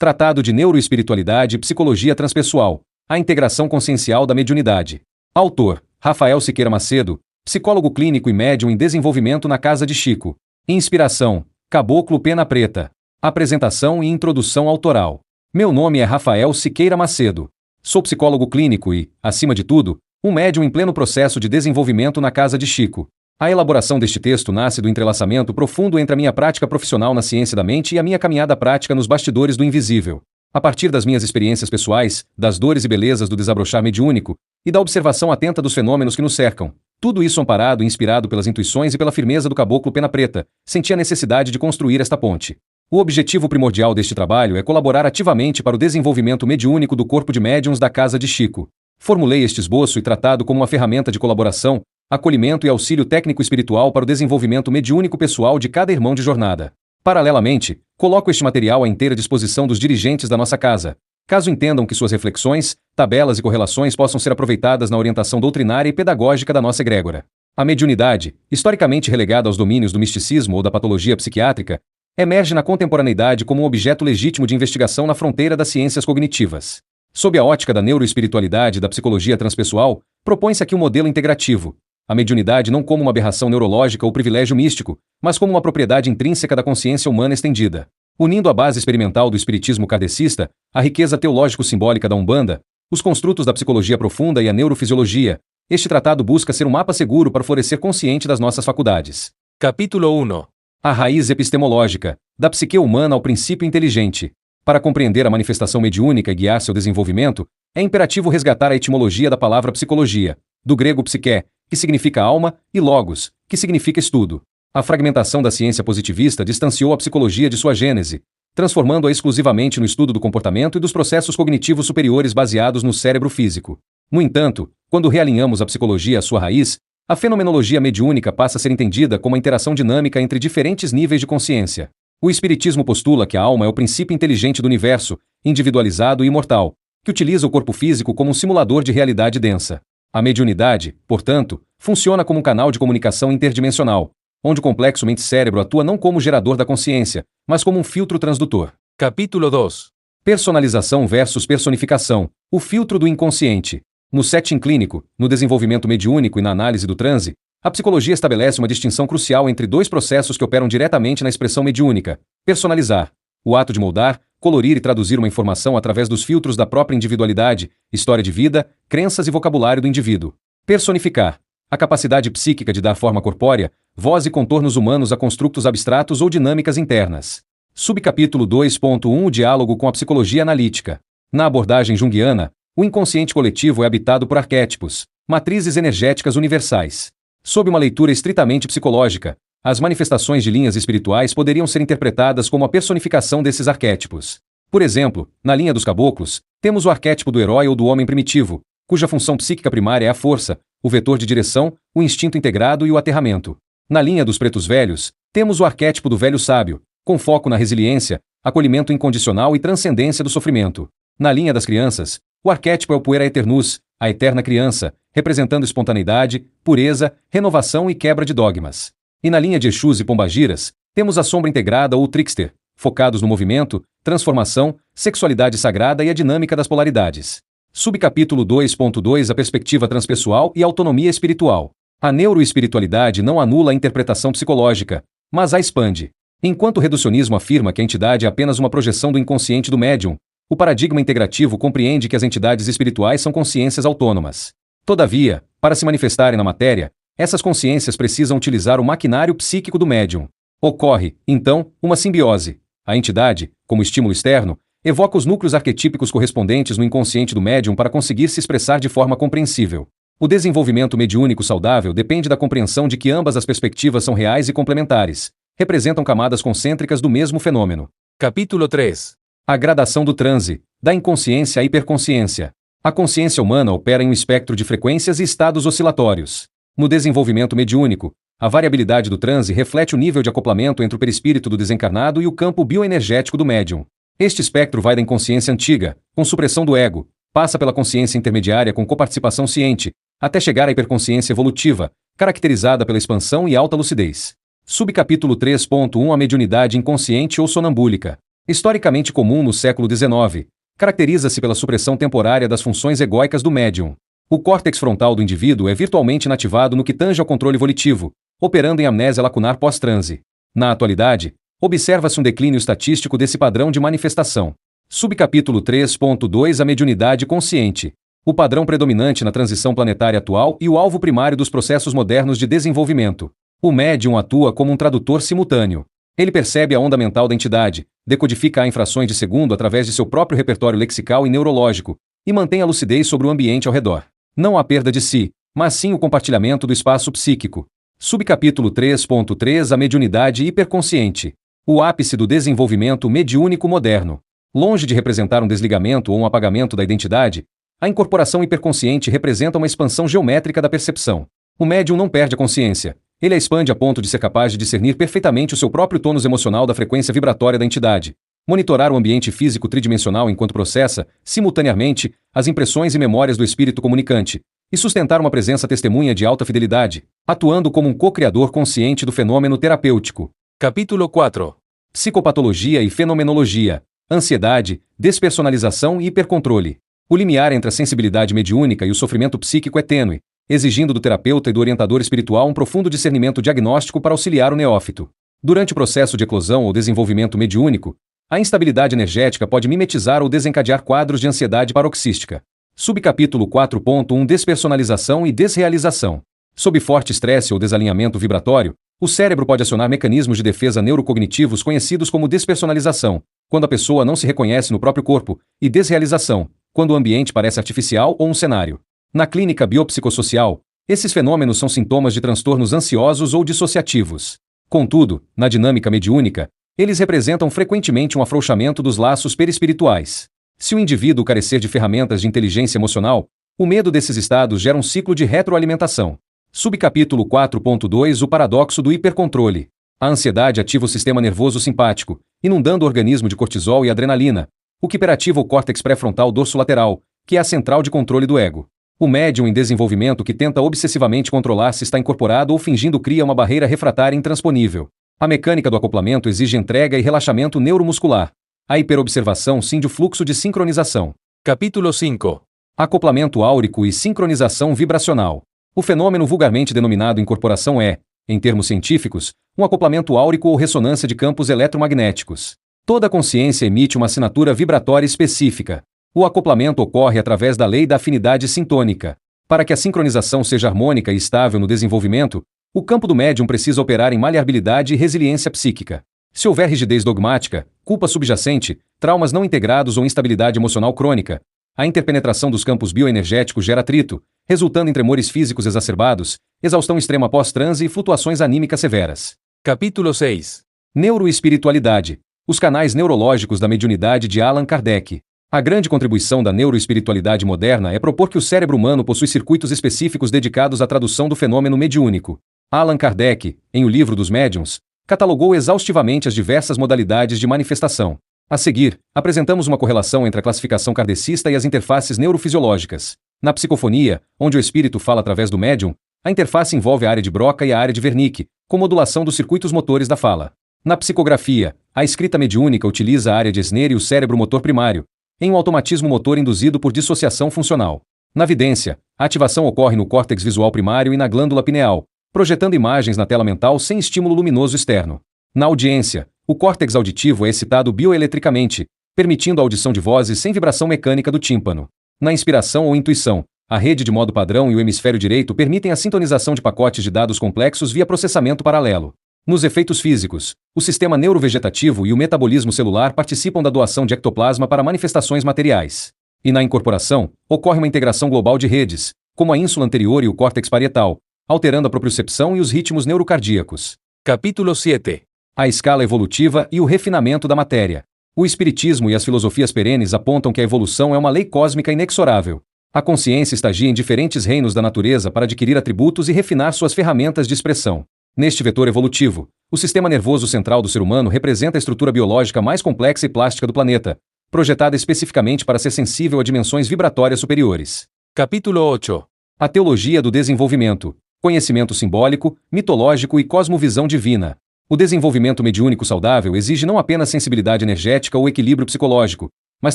Tratado de Neuroespiritualidade e Psicologia Transpessoal, a integração consciencial da mediunidade. Autor, Rafael Siqueira Macedo, psicólogo clínico e médium em desenvolvimento na Casa de Chico. Inspiração, Caboclo Pena Preta. Apresentação e introdução autoral. Meu nome é Rafael Siqueira Macedo. Sou psicólogo clínico e, acima de tudo, um médium em pleno processo de desenvolvimento na Casa de Chico. A elaboração deste texto nasce do entrelaçamento profundo entre a minha prática profissional na ciência da mente e a minha caminhada prática nos bastidores do invisível. A partir das minhas experiências pessoais, das dores e belezas do desabrochar mediúnico e da observação atenta dos fenômenos que nos cercam, tudo isso amparado e inspirado pelas intuições e pela firmeza do Caboclo Pena Preta, senti a necessidade de construir esta ponte. O objetivo primordial deste trabalho é colaborar ativamente para o desenvolvimento mediúnico do corpo de médiuns da Casa de Chico. Formulei este esboço e tratado como uma ferramenta de colaboração, acolhimento e auxílio técnico-espiritual para o desenvolvimento mediúnico pessoal de cada irmão de jornada. Paralelamente, coloco este material à inteira disposição dos dirigentes da nossa casa, caso entendam que suas reflexões, tabelas e correlações possam ser aproveitadas na orientação doutrinária e pedagógica da nossa egrégora. A mediunidade, historicamente relegada aos domínios do misticismo ou da patologia psiquiátrica, emerge na contemporaneidade como um objeto legítimo de investigação na fronteira das ciências cognitivas. Sob a ótica da neuroespiritualidade e da psicologia transpessoal, propõe-se aqui um modelo integrativo. A mediunidade não como uma aberração neurológica ou privilégio místico, mas como uma propriedade intrínseca da consciência humana estendida. Unindo a base experimental do espiritismo kardecista, a riqueza teológico-simbólica da Umbanda, os construtos da psicologia profunda e a neurofisiologia, este tratado busca ser um mapa seguro para florescer consciente das nossas faculdades. Capítulo 1. A raiz epistemológica, da psique humana ao princípio inteligente. Para compreender a manifestação mediúnica e guiar seu desenvolvimento, é imperativo resgatar a etimologia da palavra psicologia, do grego psique, que significa alma, e logos, que significa estudo. A fragmentação da ciência positivista distanciou a psicologia de sua gênese, transformando-a exclusivamente no estudo do comportamento e dos processos cognitivos superiores baseados no cérebro físico. No entanto, quando realinhamos a psicologia à sua raiz, a fenomenologia mediúnica passa a ser entendida como a interação dinâmica entre diferentes níveis de consciência. O espiritismo postula que a alma é o princípio inteligente do universo, individualizado e imortal, que utiliza o corpo físico como um simulador de realidade densa. A mediunidade, portanto, funciona como um canal de comunicação interdimensional, onde o complexo mente-cérebro atua não como gerador da consciência, mas como um filtro transdutor. Capítulo 2. Personalização versus personificação, o filtro do inconsciente. No setting clínico, no desenvolvimento mediúnico e na análise do transe, a psicologia estabelece uma distinção crucial entre dois processos que operam diretamente na expressão mediúnica: personalizar, o ato de moldar, colorir e traduzir uma informação através dos filtros da própria individualidade, história de vida, crenças e vocabulário do indivíduo. Personificar, a capacidade psíquica de dar forma corpórea, voz e contornos humanos a construtos abstratos ou dinâmicas internas. Subcapítulo 2.1 O diálogo com a psicologia analítica. Na abordagem junguiana, o inconsciente coletivo é habitado por arquétipos, matrizes energéticas universais. Sob uma leitura estritamente psicológica, as manifestações de linhas espirituais poderiam ser interpretadas como a personificação desses arquétipos. Por exemplo, na linha dos caboclos, temos o arquétipo do herói ou do homem primitivo, cuja função psíquica primária é a força, o vetor de direção, o instinto integrado e o aterramento. Na linha dos pretos velhos, temos o arquétipo do velho sábio, com foco na resiliência, acolhimento incondicional e transcendência do sofrimento. Na linha das crianças, o arquétipo é o puera aeternus, a eterna criança, representando espontaneidade, pureza, renovação e quebra de dogmas. E na linha de Exus e Pombagiras, temos a sombra integrada ou trickster, focados no movimento, transformação, sexualidade sagrada e a dinâmica das polaridades. Subcapítulo 2.2 A perspectiva transpessoal e autonomia espiritual. A neuroespiritualidade não anula a interpretação psicológica, mas a expande. Enquanto o reducionismo afirma que a entidade é apenas uma projeção do inconsciente do médium, o paradigma integrativo compreende que as entidades espirituais são consciências autônomas. Todavia, para se manifestarem na matéria, essas consciências precisam utilizar o maquinário psíquico do médium. Ocorre, então, uma simbiose. A entidade, como estímulo externo, evoca os núcleos arquetípicos correspondentes no inconsciente do médium para conseguir se expressar de forma compreensível. O desenvolvimento mediúnico saudável depende da compreensão de que ambas as perspectivas são reais e complementares, representam camadas concêntricas do mesmo fenômeno. Capítulo 3. A gradação do transe, da inconsciência à hiperconsciência. A consciência humana opera em um espectro de frequências e estados oscilatórios. No desenvolvimento mediúnico, a variabilidade do transe reflete o nível de acoplamento entre o perispírito do desencarnado e o campo bioenergético do médium. Este espectro vai da inconsciência antiga, com supressão do ego, passa pela consciência intermediária com coparticipação ciente, até chegar à hiperconsciência evolutiva, caracterizada pela expansão e alta lucidez. Subcapítulo 3.1 A mediunidade inconsciente ou sonambúlica. Historicamente comum no século XIX, caracteriza-se pela supressão temporária das funções egóicas do médium. O córtex frontal do indivíduo é virtualmente inativado no que tange ao controle volitivo, operando em amnésia lacunar pós-transe. Na atualidade, observa-se um declínio estatístico desse padrão de manifestação. Subcapítulo 3.2 A mediunidade consciente. O padrão predominante na transição planetária atual e o alvo primário dos processos modernos de desenvolvimento. O médium atua como um tradutor simultâneo. Ele percebe a onda mental da entidade, decodifica-a em frações de segundo através de seu próprio repertório lexical e neurológico, e mantém a lucidez sobre o ambiente ao redor. Não a perda de si, mas sim o compartilhamento do espaço psíquico. Subcapítulo 3.3 A mediunidade hiperconsciente. O ápice do desenvolvimento mediúnico moderno. Longe de representar um desligamento ou um apagamento da identidade, a incorporação hiperconsciente representa uma expansão geométrica da percepção. O médium não perde a consciência. Ele a expande a ponto de ser capaz de discernir perfeitamente o seu próprio tônus emocional da frequência vibratória da entidade, monitorar o ambiente físico tridimensional enquanto processa, simultaneamente, as impressões e memórias do espírito comunicante, e sustentar uma presença testemunha de alta fidelidade, atuando como um co-criador consciente do fenômeno terapêutico. Capítulo 4. Psicopatologia e fenomenologia, ansiedade, despersonalização e hipercontrole. O limiar entre a sensibilidade mediúnica e o sofrimento psíquico é tênue, exigindo do terapeuta e do orientador espiritual um profundo discernimento diagnóstico para auxiliar o neófito. Durante o processo de eclosão ou desenvolvimento mediúnico, a instabilidade energética pode mimetizar ou desencadear quadros de ansiedade paroxística. Subcapítulo 4.1 Despersonalização e desrealização. Sob forte estresse ou desalinhamento vibratório, o cérebro pode acionar mecanismos de defesa neurocognitivos conhecidos como despersonalização, quando a pessoa não se reconhece no próprio corpo, e desrealização, quando o ambiente parece artificial ou um cenário. Na clínica biopsicossocial, esses fenômenos são sintomas de transtornos ansiosos ou dissociativos. Contudo, na dinâmica mediúnica, eles representam frequentemente um afrouxamento dos laços perispirituais. Se o indivíduo carecer de ferramentas de inteligência emocional, o medo desses estados gera um ciclo de retroalimentação. Subcapítulo 4.2 O paradoxo do hipercontrole. A ansiedade ativa o sistema nervoso simpático, inundando o organismo de cortisol e adrenalina, o que hiperativa o córtex pré-frontal dorsolateral, que é a central de controle do ego. O médium em desenvolvimento que tenta obsessivamente controlar se está incorporado ou fingindo cria uma barreira refratária intransponível. A mecânica do acoplamento exige entrega e relaxamento neuromuscular. A hiperobservação cinde o fluxo de sincronização. Capítulo 5. Acoplamento áurico e sincronização vibracional. O fenômeno vulgarmente denominado incorporação é, em termos científicos, um acoplamento áurico ou ressonância de campos eletromagnéticos. Toda consciência emite uma assinatura vibratória específica. O acoplamento ocorre através da lei da afinidade sintônica. Para que a sincronização seja harmônica e estável no desenvolvimento, o campo do médium precisa operar em maleabilidade e resiliência psíquica. Se houver rigidez dogmática, culpa subjacente, traumas não integrados ou instabilidade emocional crônica, a interpenetração dos campos bioenergéticos gera atrito, resultando em tremores físicos exacerbados, exaustão extrema pós-transe e flutuações anímicas severas. Capítulo 6. Neuroespiritualidade. Os canais neurológicos da mediunidade de Allan Kardec. A grande contribuição da neuroespiritualidade moderna é propor que o cérebro humano possui circuitos específicos dedicados à tradução do fenômeno mediúnico. Allan Kardec, em O Livro dos Médiuns, catalogou exaustivamente as diversas modalidades de manifestação. A seguir, apresentamos uma correlação entre a classificação kardecista e as interfaces neurofisiológicas. Na psicofonia, onde o espírito fala através do médium, a interface envolve a área de Broca e a área de Wernicke, com modulação dos circuitos motores da fala. Na psicografia, a escrita mediúnica utiliza a área de Esner e o cérebro motor primário, em um automatismo motor induzido por dissociação funcional. Na vidência, a ativação ocorre no córtex visual primário e na glândula pineal, projetando imagens na tela mental sem estímulo luminoso externo. Na audiência, o córtex auditivo é excitado bioeletricamente, permitindo a audição de vozes sem vibração mecânica do tímpano. Na inspiração ou intuição, a rede de modo padrão e o hemisfério direito permitem a sintonização de pacotes de dados complexos via processamento paralelo. Nos efeitos físicos, o sistema neurovegetativo e o metabolismo celular participam da doação de ectoplasma para manifestações materiais. E na incorporação, ocorre uma integração global de redes, como a ínsula anterior e o córtex parietal, alterando a propriocepção e os ritmos neurocardíacos. Capítulo 7. A escala evolutiva e o refinamento da matéria. O espiritismo e as filosofias perenes apontam que a evolução é uma lei cósmica inexorável. A consciência estagia em diferentes reinos da natureza para adquirir atributos e refinar suas ferramentas de expressão. Neste vetor evolutivo, o sistema nervoso central do ser humano representa a estrutura biológica mais complexa e plástica do planeta, projetada especificamente para ser sensível a dimensões vibratórias superiores. Capítulo 8. A teologia do desenvolvimento, conhecimento simbólico, mitológico e cosmovisão divina. O desenvolvimento mediúnico saudável exige não apenas sensibilidade energética ou equilíbrio psicológico, mas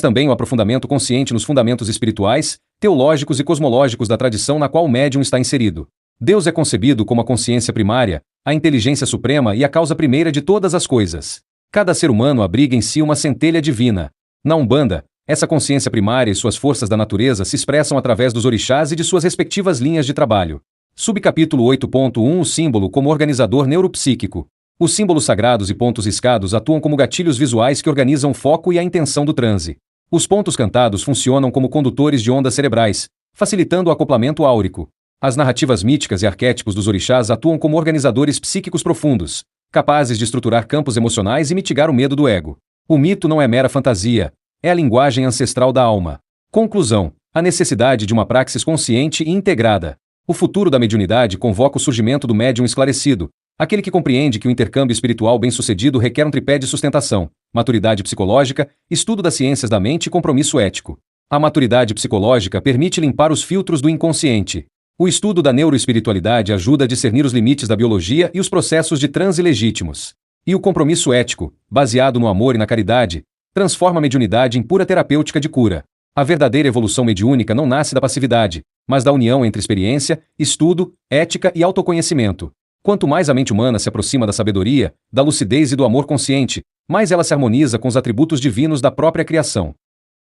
também o aprofundamento consciente nos fundamentos espirituais, teológicos e cosmológicos da tradição na qual o médium está inserido. Deus é concebido como a consciência primária, a inteligência suprema e a causa primeira de todas as coisas. Cada ser humano abriga em si uma centelha divina. Na Umbanda, essa consciência primária e suas forças da natureza se expressam através dos orixás e de suas respectivas linhas de trabalho. Subcapítulo 8.1 O símbolo como organizador neuropsíquico. Os símbolos sagrados e pontos riscados atuam como gatilhos visuais que organizam o foco e a intenção do transe. Os pontos cantados funcionam como condutores de ondas cerebrais, facilitando o acoplamento áurico. As narrativas míticas e arquétipos dos orixás atuam como organizadores psíquicos profundos, capazes de estruturar campos emocionais e mitigar o medo do ego. O mito não é mera fantasia, é a linguagem ancestral da alma. Conclusão: a necessidade de uma praxis consciente e integrada. O futuro da mediunidade convoca o surgimento do médium esclarecido, aquele que compreende que o intercâmbio espiritual bem-sucedido requer um tripé de sustentação: maturidade psicológica, estudo das ciências da mente e compromisso ético. A maturidade psicológica permite limpar os filtros do inconsciente. O estudo da neuroespiritualidade ajuda a discernir os limites da biologia e os processos de transe legítimos. E o compromisso ético, baseado no amor e na caridade, transforma a mediunidade em pura terapêutica de cura. A verdadeira evolução mediúnica não nasce da passividade, mas da união entre experiência, estudo, ética e autoconhecimento. Quanto mais a mente humana se aproxima da sabedoria, da lucidez e do amor consciente, mais ela se harmoniza com os atributos divinos da própria criação.